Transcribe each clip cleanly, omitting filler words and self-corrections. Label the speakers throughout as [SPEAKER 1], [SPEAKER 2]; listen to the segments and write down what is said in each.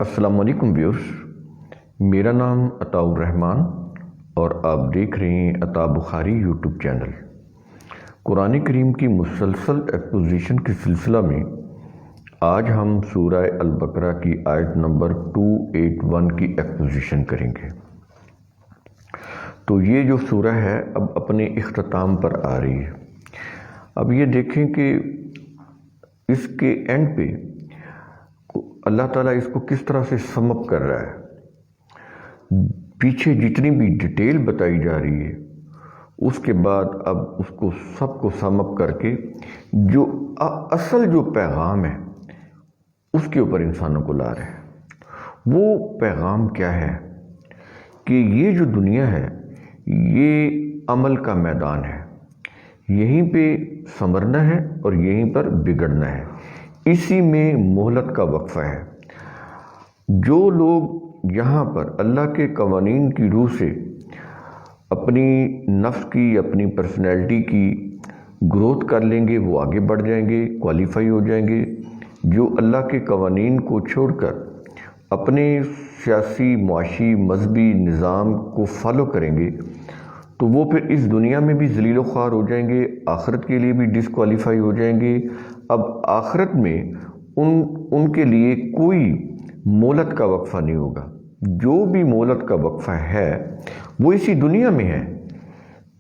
[SPEAKER 1] السلام علیکم ویورز، میرا نام عطاء الرحمن اور آپ دیکھ رہے ہیں عطاء بخاری یوٹیوب چینل۔ قرآن کریم کی مسلسل ایکسپوزیشن کے سلسلہ میں آج ہم سورہ البقرہ کی آیت نمبر 281 کی ایکسپوزیشن کریں گے۔ تو یہ جو سورہ ہے اب اپنے اختتام پر آ رہی ہے۔ اب یہ دیکھیں کہ اس کے اینڈ پہ اللہ تعالیٰ اس کو کس طرح سے سم اپ کر رہا ہے۔ پیچھے جتنی بھی ڈیٹیل بتائی جا رہی ہے اس کے بعد اب اس کو سب کو سم اپ کر کے جو اصل جو پیغام ہے اس کے اوپر انسانوں کو لا رہے ہیں۔ وہ پیغام کیا ہے کہ یہ جو دنیا ہے یہ عمل کا میدان ہے، یہیں پہ سنورنا ہے اور یہیں پر بگڑنا ہے، اسی میں مہلت کا وقفہ ہے۔ جو لوگ یہاں پر اللہ کے قوانین کی روح سے اپنی نفس کی اپنی پرسنالٹی کی گروتھ کر لیں گے وہ آگے بڑھ جائیں گے، کوالیفائی ہو جائیں گے۔ جو اللہ کے قوانین کو چھوڑ کر اپنے سیاسی، معاشی، مذہبی نظام کو فالو کریں گے تو وہ پھر اس دنیا میں بھی ذلیل و خوار ہو جائیں گے، آخرت کے لیے بھی ڈسکوالیفائی ہو جائیں گے۔ اب آخرت میں ان کے لیے کوئی مہلت کا وقفہ نہیں ہوگا۔ جو بھی مہلت کا وقفہ ہے وہ اسی دنیا میں ہے،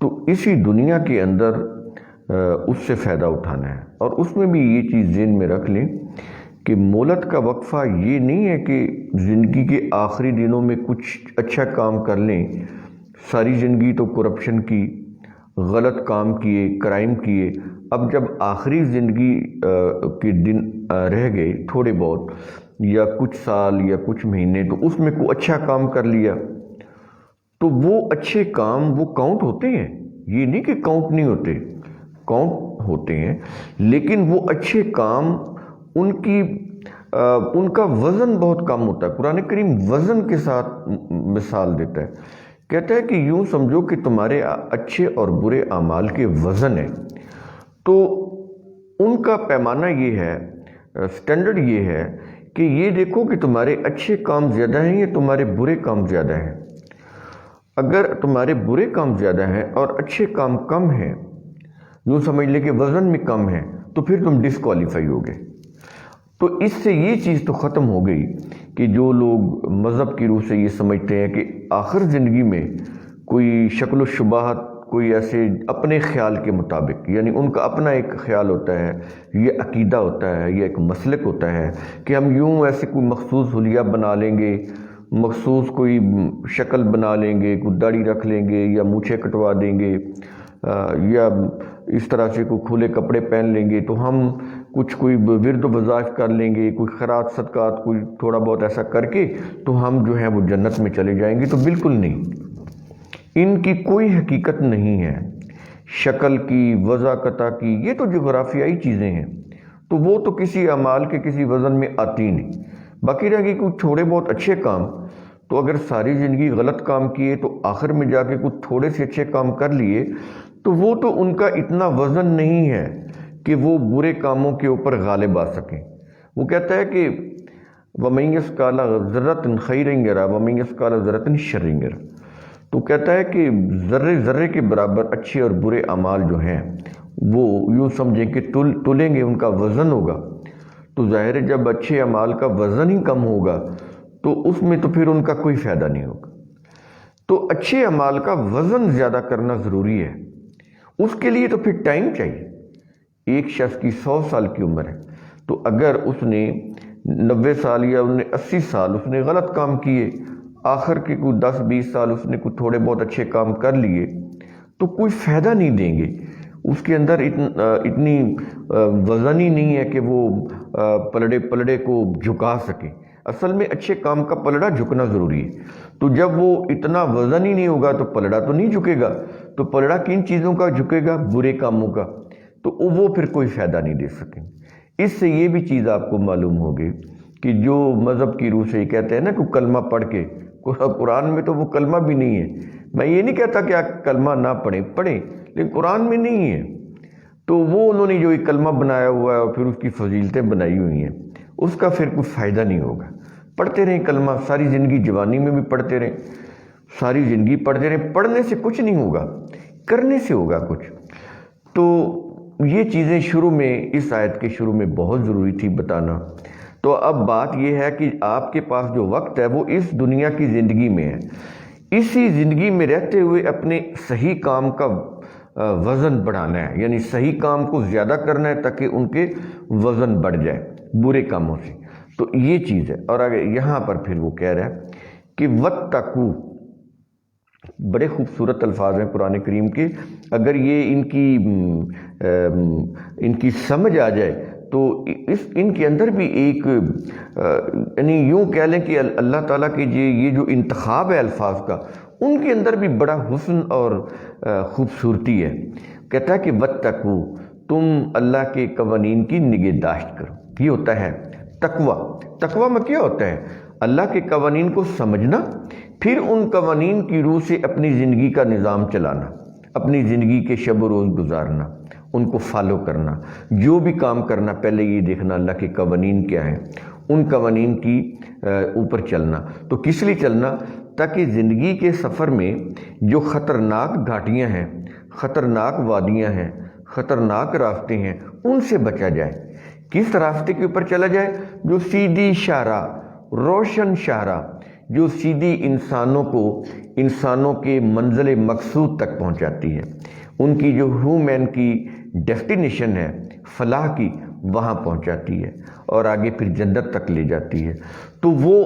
[SPEAKER 1] تو اسی دنیا کے اندر اس سے فائدہ اٹھانا ہے۔ اور اس میں بھی یہ چیز ذہن میں رکھ لیں کہ مہلت کا وقفہ یہ نہیں ہے کہ زندگی کے آخری دنوں میں کچھ اچھا کام کر لیں، ساری زندگی تو کرپشن کی، غلط کام کیے، کرائم کیے، اب جب آخری زندگی کے دن رہ گئے تھوڑے بہت یا کچھ سال یا کچھ مہینے تو اس میں کوئی اچھا کام کر لیا تو وہ اچھے کام وہ کاؤنٹ ہوتے ہیں، یہ نہیں کہ کاؤنٹ نہیں ہوتے، کاؤنٹ ہوتے ہیں، لیکن وہ اچھے کام ان کا وزن بہت کم ہوتا ہے۔ قرآن کریم وزن کے ساتھ مثال دیتا ہے، کہتا ہے کہ یوں سمجھو کہ تمہارے اچھے اور برے اعمال کے وزن ہے، تو ان کا پیمانہ یہ ہے، سٹینڈرڈ یہ ہے کہ یہ دیکھو کہ تمہارے اچھے کام زیادہ ہیں یا تمہارے برے کام زیادہ ہیں۔ اگر تمہارے برے کام زیادہ ہیں اور اچھے کام کم ہیں، یوں سمجھ لے کہ وزن میں کم ہے، تو پھر تم ڈسکوالیفائی ہو گئے۔ تو اس سے یہ چیز تو ختم ہو گئی کہ جو لوگ مذہب کی روح سے یہ سمجھتے ہیں کہ آخر زندگی میں کوئی شکل و شباہت، کوئی ایسے اپنے خیال کے مطابق، یعنی ان کا اپنا ایک خیال ہوتا ہے، یہ عقیدہ ہوتا ہے، یہ ایک مسلک ہوتا ہے کہ ہم یوں ایسے کوئی مخصوص حلیہ بنا لیں گے، مخصوص کوئی شکل بنا لیں گے، کوئی داڑھی رکھ لیں گے یا مونچھیں کٹوا دیں گے یا اس طرح سے کوئی کھلے کپڑے پہن لیں گے تو ہم کوئی ورد و وظائف کر لیں گے، کوئی خیرات صدقات کوئی تھوڑا بہت ایسا کر کے تو ہم جو ہیں وہ جنت میں چلے جائیں گے۔ تو بالکل نہیں، ان کی کوئی حقیقت نہیں ہے، شکل کی، وضاقتہ کی، یہ تو جغرافیائی چیزیں ہیں، تو وہ تو کسی اعمال کے کسی وزن میں آتی نہیں۔ باقی رہ گئی کوئی تھوڑے بہت اچھے کام، تو اگر ساری زندگی غلط کام کیے تو آخر میں جا کے کچھ تھوڑے سے اچھے کام کر لیے تو وہ تو ان کا اتنا وزن نہیں ہے کہ وہ برے کاموں کے اوپر غالب آ سکیں۔ وہ کہتا ہے کہ وَمَن يَثْقَلَ ذَرَّةٍ خَيْرٍ يَرَهُ وَمَن يَثْقَلَ ذَرَّةٍ شَرٍّ يَرَهُ۔ تو کہتا ہے کہ ذرے ذرے کے برابر اچھے اور برے اعمال جو ہیں وہ یوں سمجھیں کہ تلیں گے، ان کا وزن ہوگا، تو ظاہر ہے جب اچھے اعمال کا وزن ہی کم ہوگا تو اس میں تو پھر ان کا کوئی فائدہ نہیں ہوگا۔ تو اچھے اعمال کا وزن زیادہ کرنا ضروری ہے، اس کے لیے تو پھر ٹائم چاہیے۔ ایک شخص کی 100 سال کی عمر ہے، تو اگر اس نے 90 سال یا 80 سال اس نے غلط کام کیے، آخر کے کوئی 10-20 سال اس نے کوئی تھوڑے بہت اچھے کام کر لیے تو کوئی فائدہ نہیں دیں گے، اس کے اندر اتنی وزن ہی نہیں ہے کہ وہ پلڑے کو جھکا سکے۔ اصل میں اچھے کام کا پلڑا جھکنا ضروری ہے، تو جب وہ اتنا وزن ہی نہیں ہوگا تو پلڑا تو نہیں جھکے گا، تو پلڑا کن چیزوں کا جھکے گا؟ برے کاموں کا، تو وہ پھر کوئی فائدہ نہیں دے سکیں۔ اس سے یہ بھی چیز آپ کو معلوم ہوگی کہ جو مذہب کی روح سے یہ کہتے ہیں نا کہ کلمہ پڑھ کے، قرآن میں تو وہ کلمہ بھی نہیں ہے۔ میں یہ نہیں کہتا کہ آپ کلمہ نہ پڑھیں لیکن قرآن میں نہیں ہے، تو وہ انہوں نے جو ایک کلمہ بنایا ہوا ہے اور پھر اس کی فضیلتیں بنائی ہوئی ہیں، اس کا پھر کوئی فائدہ نہیں ہوگا۔ پڑھتے رہیں کلمہ، ساری زندگی جوانی میں بھی پڑھتے رہیں، ساری زندگی پڑھتے رہیں، پڑھنے سے کچھ نہیں ہوگا، کرنے سے ہوگا کچھ۔ تو یہ چیزیں شروع میں، اس آیت کے شروع میں بہت ضروری تھی بتانا۔ تو اب بات یہ ہے کہ آپ کے پاس جو وقت ہے وہ اس دنیا کی زندگی میں ہے، اسی زندگی میں رہتے ہوئے اپنے صحیح کام کا وزن بڑھانا ہے، یعنی صحیح کام کو زیادہ کرنا ہے تاکہ ان کے وزن بڑھ جائے برے کاموں سے۔ تو یہ چیز ہے۔ اور آگے یہاں پر پھر وہ کہہ رہا ہے کہ وَاتَّقُوا، بڑے خوبصورت الفاظ ہیں قرآن کریم کے، اگر یہ ان کی سمجھ آ جائے تو ان کے اندر بھی ایک یعنی یوں کہہ لیں کہ اللہ تعالیٰ کے یہ جو انتخاب ہے الفاظ کا، ان کے اندر بھی بڑا حسن اور خوبصورتی ہے۔ کہتا ہے کہ وَاتَّقُوا، تم اللہ کے قوانین کی نگہداشت کرو۔ یہ ہوتا ہے تقویٰ۔ تقویٰ میں کیا ہوتا ہے؟ اللہ کے قوانین کو سمجھنا، پھر ان قوانین کی روح سے اپنی زندگی کا نظام چلانا، اپنی زندگی کے شب و روز گزارنا، ان کو فالو کرنا، جو بھی کام کرنا پہلے یہ دیکھنا اللہ کے قوانین کیا ہیں، ان قوانین کی اوپر چلنا۔ تو کس لیے چلنا؟ تاکہ زندگی کے سفر میں جو خطرناک گھاٹیاں ہیں، خطرناک وادیاں ہیں، خطرناک راستے ہیں، ان سے بچا جائے۔ کس راستے کے اوپر چلا جائے؟ جو سیدھی شاہراہ، روشن شاہراہ، جو سیدھی انسانوں کے منزل مقصود تک پہنچاتی ہے، ان کی جو ہیومن کی ڈیسٹینیشن ہے فلاح کی، وہاں پہنچاتی ہے اور آگے پھر جنت تک لے جاتی ہے۔ تو وہ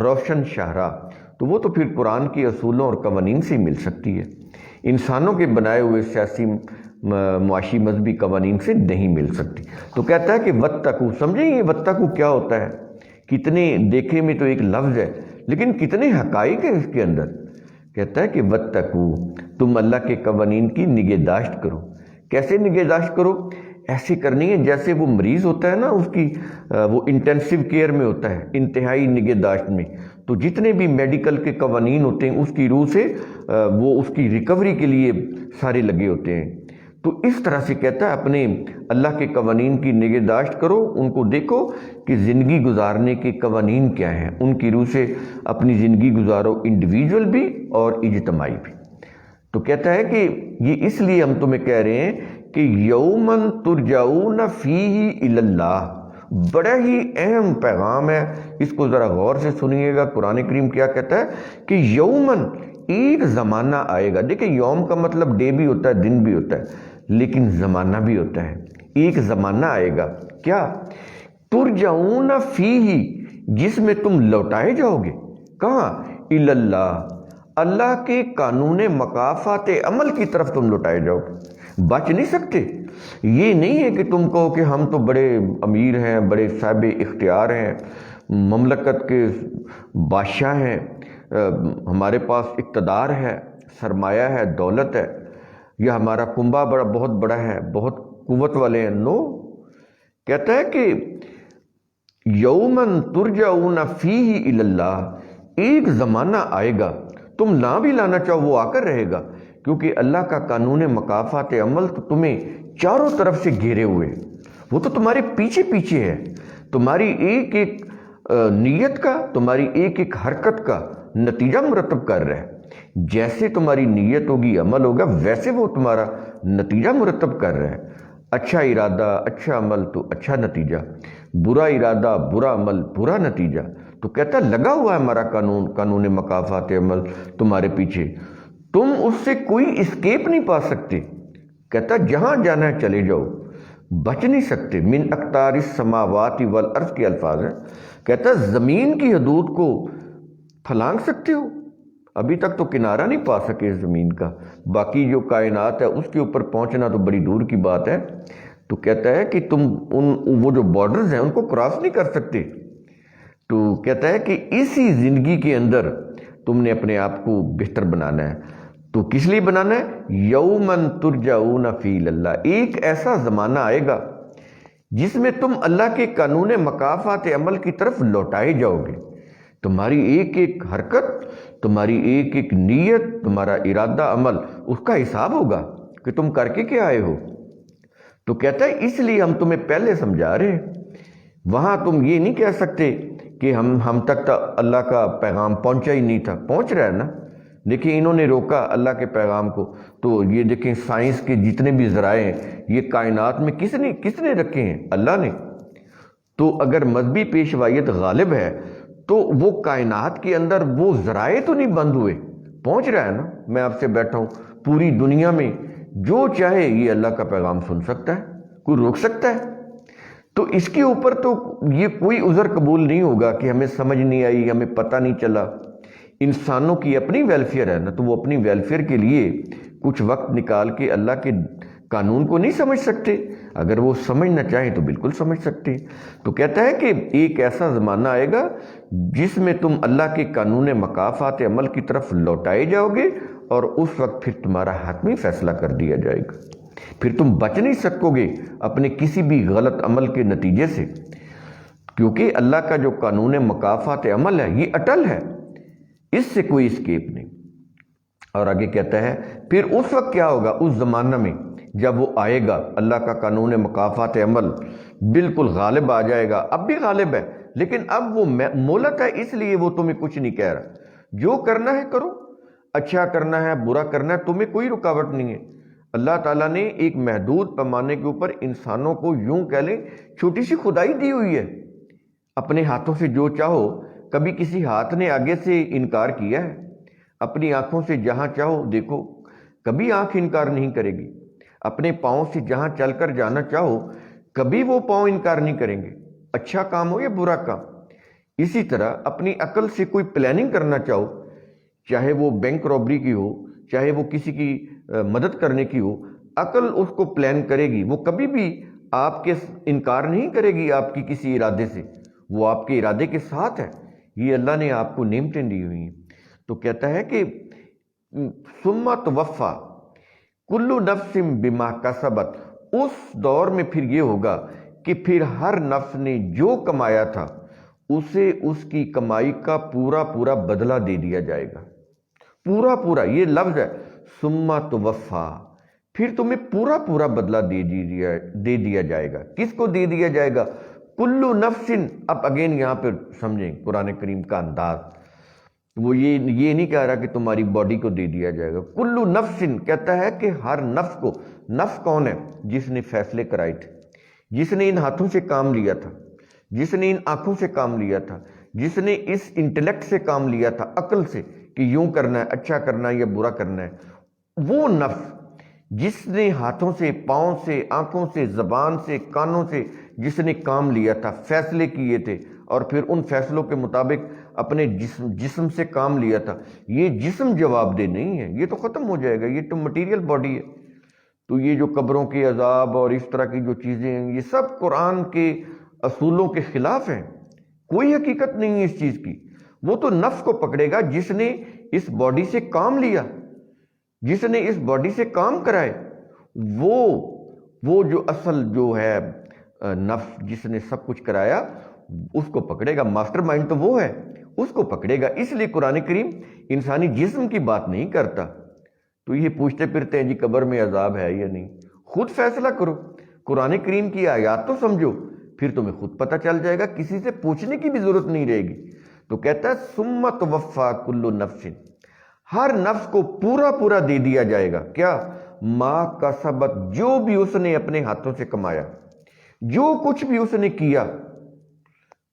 [SPEAKER 1] روشن شاہراہ، تو وہ تو پھر قرآن کے اصولوں اور قوانین سے مل سکتی ہے، انسانوں کے بنائے ہوئے سیاسی معاشی مذہبی قوانین سے نہیں مل سکتی۔ تو کہتا ہے کہ وَاتَّقُوا، سمجھیں یہ وَاتَّقُوا کیا ہوتا ہے؟ کتنے دیکھے میں تو ایک لفظ ہے لیکن کتنے حقائق ہیں اس کے اندر۔ کہتا ہے کہ وَاتَّقُوا، تم اللہ کے قوانین کی نگہداشت کرو۔ کیسے نگہداشت کرو؟ ایسی کرنی ہے جیسے وہ مریض ہوتا ہے نا، اس کی وہ انٹینسیو کیئر میں ہوتا ہے، انتہائی نگہداشت میں، تو جتنے بھی میڈیکل کے قوانین ہوتے ہیں اس کی روح سے وہ اس کی ریکوری کے لیے سارے لگے ہوتے ہیں۔ تو اس طرح سے کہتا ہے اپنے اللہ کے قوانین کی نگہداشت کرو، ان کو دیکھو کہ زندگی گزارنے کے قوانین کیا ہیں، ان کی روح سے اپنی زندگی گزارو، انڈیویجول بھی اور اجتماعی بھی۔ تو کہتا ہے کہ یہ اس لیے ہم تمہیں کہہ رہے ہیں کہ یومن ترجعون فیہ الی اللہ، بڑا ہی اہم پیغام ہے، اس کو ذرا غور سے سنیے گا۔ قرآن کریم کیا کہتا ہے کہ یومن، ایک زمانہ آئے گا۔ دیکھیں یوم کا مطلب ڈے بھی ہوتا ہے، دن بھی ہوتا ہے، لیکن زمانہ بھی ہوتا ہے۔ ایک زمانہ آئے گا، کیا؟ ترجعون فیہ، جس میں تم لوٹائے جاؤ گے۔ کہاں؟ الی اللہ، اللہ کے قانون مکافات عمل کی طرف تم لوٹائے جاؤ گے، بچ نہیں سکتے۔ یہ نہیں ہے کہ تم کہو کہ ہم تو بڑے امیر ہیں، بڑے صاحب اختیار ہیں، مملکت کے بادشاہ ہیں، ہمارے پاس اقتدار ہے، سرمایہ ہے، دولت ہے، یا ہمارا کنبہ بہت بڑا ہے، بہت قوت والے ہیں۔ نو، کہتا ہے کہ یومن ترجعون فیہ الی اللہ، ایک زمانہ آئے گا، تم لا بھی لانا چاہو وہ آ کر رہے گا، کیونکہ اللہ کا قانون مکافات عمل تو تمہیں چاروں طرف سے گھیرے ہوئے، وہ تو تمہارے پیچھے پیچھے ہے، تمہاری ایک ایک نیت کا، تمہاری ایک ایک حرکت کا نتیجہ مرتب کر رہا ہے۔ جیسے تمہاری نیت ہوگی، عمل ہوگا، ویسے وہ تمہارا نتیجہ مرتب کر رہا ہے۔ اچھا ارادہ، اچھا عمل تو اچھا نتیجہ، برا ارادہ، برا عمل، برا نتیجہ۔ تو کہتا ہے لگا ہوا ہے ہمارا قانون مکافات عمل تمہارے پیچھے، تم اس سے کوئی اسکیپ نہیں پا سکتے۔ کہتا ہے جہاں جانا ہے چلے جاؤ، بچ نہیں سکتے۔ من اقطار السماوات والارض کے الفاظ ہیں۔ کہتا ہے زمین کی حدود کو پھلانگ سکتے ہو، ابھی تک تو کنارہ نہیں پا سکے زمین کا، باقی جو کائنات ہے اس کے اوپر پہنچنا تو بڑی دور کی بات ہے۔ تو کہتا ہے کہ تم وہ جو بارڈرز ہیں ان کو کراس نہیں کر سکتے۔ تو کہتا ہے کہ اسی زندگی کے اندر تم نے اپنے آپ کو بہتر بنانا ہے۔ تو کس لیے بنانا ہے؟ یومن ترجعون فی اللہ، ایک ایسا زمانہ آئے گا جس میں تم اللہ کے قانون مکافات عمل کی طرف لوٹائے جاؤ گے۔ تمہاری ایک ایک حرکت، تمہاری ایک ایک نیت، تمہارا ارادہ عمل، اس کا حساب ہوگا کہ تم کر کے کیا آئے ہو۔ تو کہتا ہے اس لیے ہم تمہیں پہلے سمجھا رہے ہیں، وہاں تم یہ نہیں کہہ سکتے کہ ہم تک تو اللہ کا پیغام پہنچا ہی نہیں تھا، پہنچ رہا ہے نا۔ دیکھیں انہوں نے روکا اللہ کے پیغام کو، تو یہ دیکھیں سائنس کے جتنے بھی ذرائع ہیں یہ کائنات میں کس نے رکھے ہیں؟ اللہ نے۔ تو اگر مذہبی پیشوائیت غالب ہے تو وہ کائنات کے اندر وہ ذرائع تو نہیں بند ہوئے، پہنچ رہا ہے نا۔ میں آپ سے بیٹھا ہوں، پوری دنیا میں جو چاہے یہ اللہ کا پیغام سن سکتا ہے، کوئی روک سکتا ہے؟ تو اس کے اوپر تو یہ کوئی عذر قبول نہیں ہوگا کہ ہمیں سمجھ نہیں آئی، ہمیں پتہ نہیں چلا۔ انسانوں کی اپنی ویلفیئر ہے نا، تو وہ اپنی ویلفیئر کے لیے کچھ وقت نکال کے اللہ کے قانون کو نہیں سمجھ سکتے؟ اگر وہ سمجھنا چاہیں تو بالکل سمجھ سکتے۔ تو کہتا ہے کہ ایک ایسا زمانہ آئے گا جس میں تم اللہ کے قانون مکافات عمل کی طرف لوٹائے جاؤ گے، اور اس وقت پھر تمہارا حتمی فیصلہ کر دیا جائے گا۔ پھر تم بچ نہیں سکو گے اپنے کسی بھی غلط عمل کے نتیجے سے، کیونکہ اللہ کا جو قانون مکافات عمل ہے یہ اٹل ہے، اس سے کوئی اسکیپ نہیں۔ اور آگے کہتا ہے پھر اس وقت کیا ہوگا، اس زمانہ میں جب وہ آئے گا، اللہ کا قانون مکافات عمل بالکل غالب آ جائے گا۔ اب بھی غالب ہے، لیکن اب وہ مہلت ہے، اس لیے وہ تمہیں کچھ نہیں کہہ رہا۔ جو کرنا ہے کرو، اچھا کرنا ہے برا کرنا ہے، تمہیں کوئی رکاوٹ نہیں ہے۔ اللہ تعالیٰ نے ایک محدود پیمانے کے اوپر انسانوں کو یوں کہہ لیں چھوٹی سی خدائی دی ہوئی ہے، اپنے ہاتھوں سے جو چاہو۔ کبھی کسی ہاتھ نے آگے سے انکار کیا ہے؟ اپنی آنکھوں سے جہاں چاہو دیکھو، کبھی آنکھ انکار نہیں کرے گی۔ اپنے پاؤں سے جہاں چل کر جانا چاہو، کبھی وہ پاؤں انکار نہیں کریں گے، اچھا کام ہو یا برا کام۔ اسی طرح اپنی عقل سے کوئی پلاننگ کرنا چاہو، چاہے وہ بینک رابری کی ہو، چاہے وہ کسی کی مدد کرنے کی ہو، عقل اس کو پلان کرے گی، وہ کبھی بھی آپ کے انکار نہیں کرے گی آپ کی کسی ارادے سے، وہ آپ کے ارادے کے ساتھ ہے۔ یہ اللہ نے آپ کو نعمتیں دی ہوئی ہیں۔ تو کہتا ہے کہ ثم توفی کل نفس بما کسبت، اس دور میں پھر یہ ہوگا کہ پھر ہر نفس نے جو کمایا تھا اسے اس کی کمائی کا پورا پورا بدلہ دے دیا جائے گا۔ پورا پورا، یہ لفظ ہے ثم توفی، پھر تمہیں پورا پورا بدلہ دے دیا جائے گا۔ کس کو دے دیا جائے گا؟ کل نفس۔ اب اگین یہاں پہ سمجھیں قرآن کریم کا انداز، وہ یہ نہیں کہہ رہا کہ تمہاری باڈی کو دے دیا جائے گا۔ کل نفس کہتا ہے کہ ہر نفس کو۔ نفس کون ہے؟ جس نے فیصلے کرائے تھے، جس نے ان ہاتھوں سے کام لیا تھا، جس نے ان آنکھوں سے کام لیا تھا، جس نے اس انٹلیکٹ سے کام لیا تھا، عقل سے، کہ یوں کرنا ہے، اچھا کرنا ہے یا برا کرنا ہے۔ وہ نفس جس نے ہاتھوں سے، پاؤں سے، آنکھوں سے، زبان سے، کانوں سے جس نے کام لیا تھا، فیصلے کیے تھے، اور پھر ان فیصلوں کے مطابق اپنے جسم سے کام لیا تھا، یہ جسم جواب دہ نہیں ہے، یہ تو ختم ہو جائے گا، یہ تو مٹیریل باڈی ہے۔ تو یہ جو قبروں کے عذاب اور اس طرح کی جو چیزیں ہیں، یہ سب قرآن کے اصولوں کے خلاف ہیں، کوئی حقیقت نہیں ہے اس چیز کی۔ وہ تو نفس کو پکڑے گا جس نے اس باڈی سے کام لیا، جس نے اس باڈی سے کام کرائے، وہ جو اصل جو ہے نفس جس نے سب کچھ کرایا، اس کو پکڑے گا۔ ماسٹر مائنڈ تو وہ ہے، اس کو پکڑے گا۔ اس لیے قرآن کریم انسانی جسم کی بات نہیں کرتا۔ تو یہ پوچھتے پھرتے ہیں جی قبر میں عذاب ہے یا نہیں، خود فیصلہ کرو، قرآن کریم کی آیات تو سمجھو، پھر تمہیں خود پتہ چل جائے گا، کسی سے پوچھنے کی بھی ضرورت نہیں رہے گی۔ تو کہتا ہے ثم توفی کل نفس، ہر نفس کو پورا پورا دے دیا جائے گا۔ کیا؟ ما کسبت، جو بھی اس نے اپنے ہاتھوں سے کمایا، جو کچھ بھی اس نے کیا،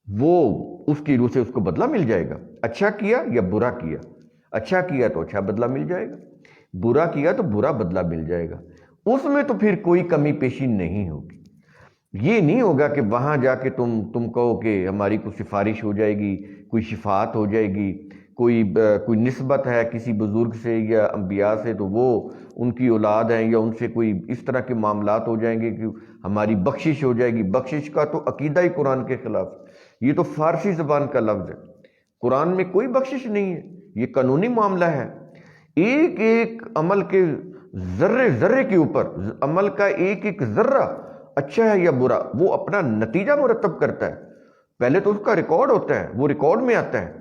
[SPEAKER 1] وہ اس کی روح سے اس کو بدلہ مل جائے گا۔ اچھا کیا یا برا کیا، اچھا کیا تو اچھا بدلہ مل جائے گا، برا کیا تو برا بدلہ مل جائے گا۔ اس میں تو پھر کوئی کمی پیشی نہیں ہوگی۔ یہ نہیں ہوگا کہ وہاں جا کے تم کہو کہ ہماری کوئی سفارش ہو جائے گی، کوئی شفاعت ہو جائے گی، کوئی نسبت ہے کسی بزرگ سے یا انبیاء سے، تو وہ ان کی اولاد ہیں، یا ان سے کوئی اس طرح کے معاملات ہو جائیں گے کہ ہماری بخشش ہو جائے گی۔ بخشش کا تو عقیدہ ہی قرآن کے خلاف، یہ تو فارسی زبان کا لفظ ہے، قرآن میں کوئی بخشش نہیں ہے، یہ قانونی معاملہ ہے۔ ایک ایک عمل کے ذرے ذرے کے اوپر، عمل کا ایک ایک ذرہ اچھا ہے یا برا، وہ اپنا نتیجہ مرتب کرتا ہے۔ پہلے تو اس کا ریکارڈ ہوتا ہے، وہ ریکارڈ میں آتا ہے،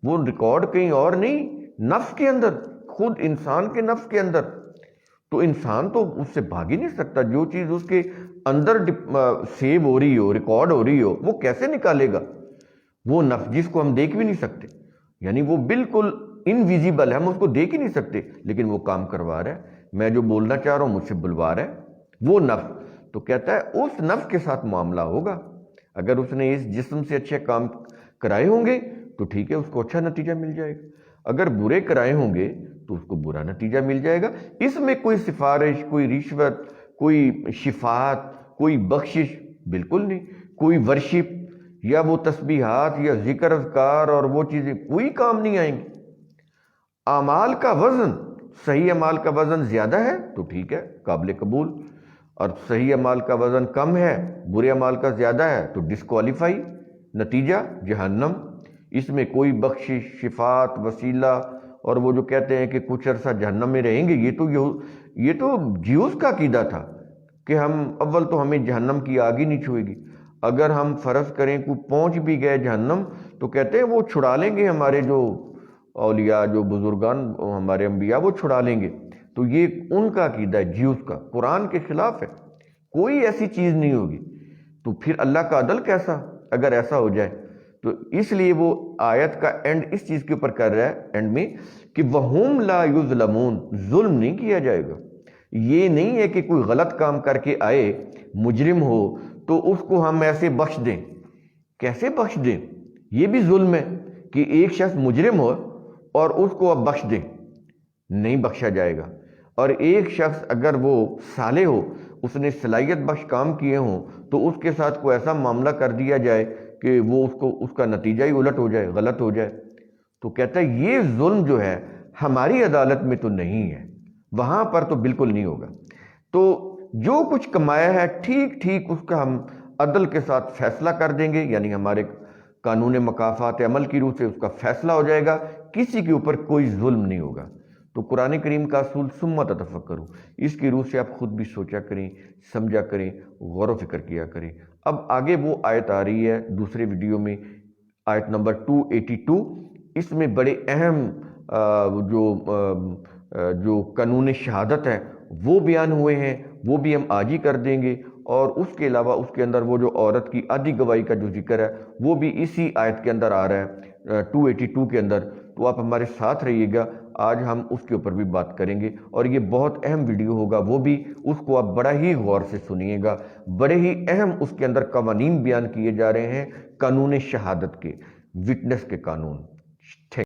[SPEAKER 1] وہ ریکارڈ کہیں اور نہیں، نفس کے اندر، خود انسان کے نفس کے اندر۔ تو انسان تو اس سے بھاگ ہی نہیں سکتا، جو چیز اس کے اندر سیو ہو رہی ہو، ریکارڈ ہو رہی ہو، وہ کیسے نکالے گا؟ وہ نفس جس کو ہم دیکھ بھی نہیں سکتے، یعنی وہ بالکل انویزیبل ہے، ہم اس کو دیکھ ہی نہیں سکتے، لیکن وہ کام کروا رہا ہے، میں جو بولنا چاہ رہا ہوں مجھ سے بلوا رہا ہے وہ نفس. تو کہتا ہے اس نفس کے ساتھ معاملہ ہوگا. اگر اس نے اس جسم سے اچھے کام کرائے ہوں گے تو ٹھیک ہے، اس کو اچھا نتیجہ مل جائے گا. اگر برے کرائے ہوں گے تو اس کو برا نتیجہ مل جائے گا. اس میں کوئی سفارش، کوئی رشوت، کوئی شفاعت، کوئی بخشش بالکل نہیں. کوئی ورشپ یا وہ تسبیحات یا ذکر اذکار اور وہ چیزیں کوئی کام نہیں آئیں گی. اعمال کا وزن، صحیح اعمال کا وزن زیادہ ہے تو ٹھیک ہے، قابل قبول، اور صحیح اعمال کا وزن کم ہے، برے اعمال کا زیادہ ہے تو ڈسکوالیفائی، نتیجہ جہنم. اس میں کوئی بخشش، شفاعت، وسیلہ، اور وہ جو کہتے ہیں کہ کچھ عرصہ جہنم میں رہیں گے، یہ تو جیوس کا عقیدہ تھا کہ ہم اول تو ہمیں جہنم کی آگ ہی نہیں چھوئے گی. اگر ہم فرض کریں کو پہنچ بھی گئے جہنم تو کہتے ہیں وہ چھڑا لیں گے، ہمارے جو اولیاء، جو بزرگان، ہمارے انبیاء وہ چھڑا لیں گے. تو یہ ان کا عقیدہ ہے، جیوس کا، قرآن کے خلاف ہے. کوئی ایسی چیز نہیں ہوگی. تو پھر اللہ کا عدل کیسا اگر ایسا ہو جائے؟ تو اس لیے وہ آیت کا اینڈ اس چیز کے اوپر کر رہا ہے اینڈ میں کہ وَهُمْ لَا يُظْلَمُونَ، ظلم نہیں کیا جائے گا. یہ نہیں ہے کہ کوئی غلط کام کر کے آئے، مجرم ہو، تو اس کو ہم ایسے بخش دیں. کیسے بخش دیں؟ یہ بھی ظلم ہے کہ ایک شخص مجرم ہو اور اس کو اب بخش دیں، نہیں بخشا جائے گا. اور ایک شخص اگر وہ صالح ہو، اس نے صلاحیت بخش کام کیے ہوں، تو اس کے ساتھ کوئی ایسا معاملہ کر دیا جائے کہ وہ اس کا نتیجہ ہی الٹ ہو جائے، غلط ہو جائے. تو کہتا ہے یہ ظلم جو ہے ہماری عدالت میں تو نہیں ہے، وہاں پر تو بالکل نہیں ہوگا. تو جو کچھ کمایا ہے ٹھیک ٹھیک اس کا ہم عدل کے ساتھ فیصلہ کر دیں گے، یعنی ہمارے قانون مکافات عمل کی روح سے اس کا فیصلہ ہو جائے گا، کسی کے اوپر کوئی ظلم نہیں ہوگا. تو قرآن کریم کا اصول ثم تتفکروا، اس کی روح سے آپ خود بھی سوچا کریں، سمجھا کریں، غور و فکر کیا کریں. اب آگے وہ آیت آ رہی ہے دوسرے ویڈیو میں، آیت نمبر 282. اس میں بڑے اہم جو قانون شہادت ہے وہ بیان ہوئے ہیں، وہ بھی ہم آج ہی کر دیں گے. اور اس کے علاوہ اس کے اندر وہ جو عورت کی آدھی گواہی کا جو ذکر ہے وہ بھی اسی آیت کے اندر آ رہا ہے 282 کے اندر. تو آپ ہمارے ساتھ رہیے گا، آج ہم اس کے اوپر بھی بات کریں گے، اور یہ بہت اہم ویڈیو ہوگا. وہ بھی اس کو آپ بڑا ہی غور سے سنیے گا. بڑے ہی اہم اس کے اندر قوانین بیان کیے جا رہے ہیں قانون شہادت کے، وٹنس کے قانون.